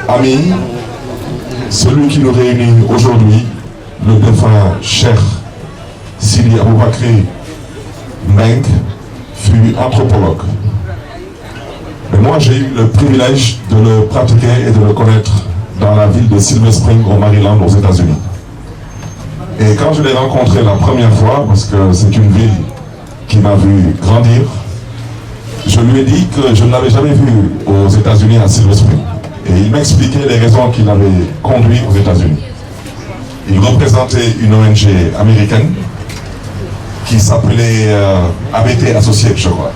Amis, celui qui nous réunit aujourd'hui, le défunt Cheikh Sidi Aboubakry Mbengue, fut anthropologue. Mais moi, j'ai eu le privilège de le pratiquer et de le connaître dans la ville de Silver Spring, au Maryland, aux États-Unis. Et quand je l'ai rencontré la première fois, parce que c'est une ville qui m'a vu grandir, je lui ai dit que je ne l'avais jamais vu aux États-Unis à Silver Spring. Et il m'expliquait les raisons qui l'avaient conduit aux États-Unis. Il représentait une ONG américaine qui s'appelait ABT Associates, je crois.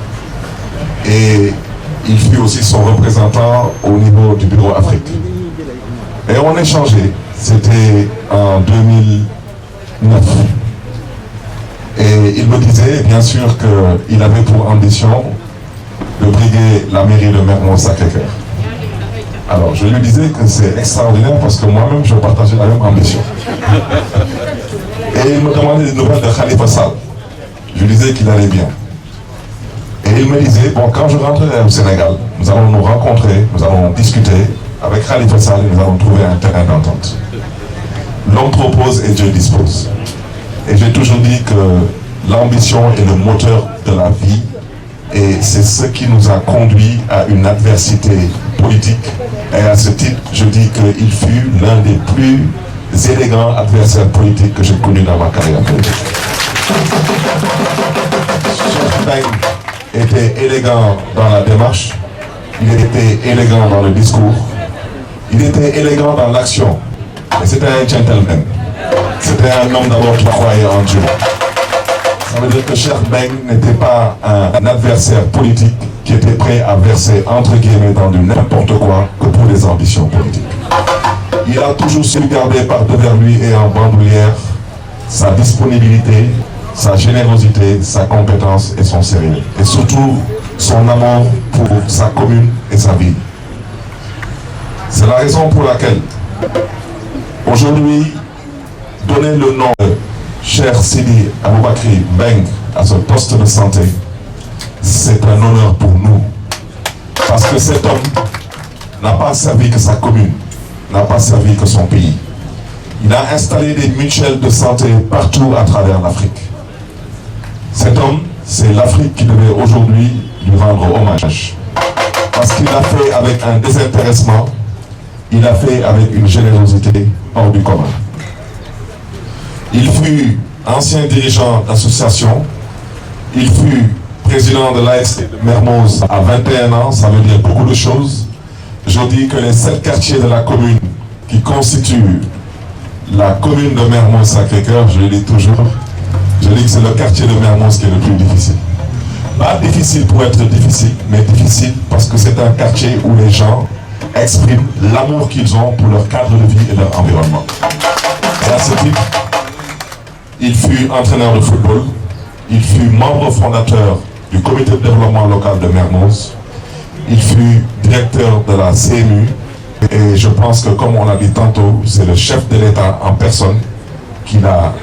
Et il fut aussi son représentant au niveau du bureau Afrique. Et on échangeait, c'était en 2009. Et il me disait, bien sûr, qu'il avait pour ambition de briguer la mairie de Mermoz-Sacré-Cœur. Alors, je lui disais que c'est extraordinaire parce que moi-même, je partageais la même ambition. Et il me demandait des nouvelles de Khalifa Sall. Je lui disais qu'il allait bien. Et il me disait, bon, quand je rentrerai au Sénégal, nous allons nous rencontrer, nous allons discuter avec Khalifa Sall et nous allons trouver un terrain d'entente. L'homme propose et Dieu dispose. Et j'ai toujours dit que l'ambition est le moteur de la vie et c'est ce qui nous a conduit à une adversité politique. Et à ce titre, je dis qu'il fut l'un des plus élégants adversaires politiques que j'ai connus dans ma carrière politique. Cheikh Mbengue était élégant dans la démarche, il était élégant dans le discours, il était élégant dans l'action. Et c'était un gentleman. C'était un homme d'abord qui croyait en Dieu. Ça veut dire que Cheikh Mbengue n'était pas un adversaire politique qui était prêt à verser entre guillemets dans du n'importe quoi que pour des ambitions politiques. Il a toujours su garder par-devers lui et en bandoulière sa disponibilité, sa générosité, sa compétence et son sérieux. Et surtout son amour pour sa commune et sa ville. C'est la raison pour laquelle aujourd'hui, donner le nom de Cheikh Sidi Aboubakry Mbengue à ce poste de santé, c'est un honneur pour nous. Parce que cet homme n'a pas servi que sa commune, n'a pas servi que son pays. Il a installé des mutuelles de santé partout à travers l'Afrique. Cet homme, c'est l'Afrique qui devait aujourd'hui lui rendre hommage. Parce qu'il a fait avec un désintéressement, il a fait avec une générosité hors du commun. Il fut ancien dirigeant d'association, il fut président de l'ASC de Mermoz à 21 ans, ça veut dire beaucoup de choses. Je dis que les 7 quartiers de la commune qui constituent la commune de Mermoz-Sacré-Cœur, je le dis toujours, je dis que c'est le quartier de Mermoz qui est le plus difficile. Pas difficile pour être difficile, mais difficile parce que c'est un quartier où les gens expriment l'amour qu'ils ont pour leur cadre de vie et leur environnement. Et à ce titre, il fut entraîneur de football, il fut membre fondateur du comité de développement local de Mermoz, il fut directeur de la CMU et je pense que, comme on l'a dit tantôt, c'est le chef de l'État en personne qui l'a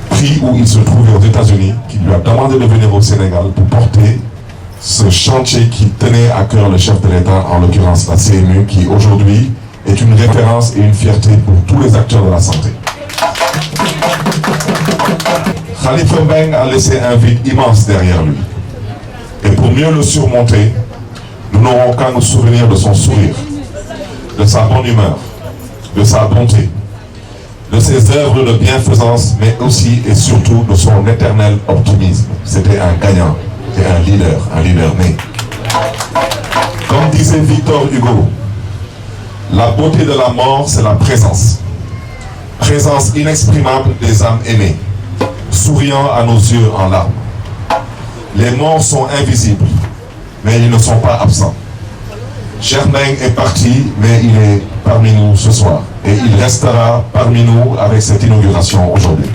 pris où il se trouvait aux États-Unis, qui lui a demandé de venir au Sénégal pour porter ce chantier qui tenait à cœur le chef de l'État, en l'occurrence la CMU, qui aujourd'hui est une référence et une fierté pour tous les acteurs de la santé. Khalifa Mbengue a laissé un vide immense derrière lui. Et pour mieux le surmonter, nous n'aurons qu'à nous souvenir de son sourire, de sa bonne humeur, de sa bonté, de ses œuvres de bienfaisance, mais aussi et surtout de son éternel optimisme. C'était un gagnant et un leader né. Comme disait Victor Hugo, la beauté de la mort, c'est la présence. Présence inexprimable des âmes aimées, souriant à nos yeux en larmes. Les morts sont invisibles, mais ils ne sont pas absents. Cheikh Mbengue est parti, mais il est parmi nous ce soir. Et il restera parmi nous avec cette inauguration aujourd'hui.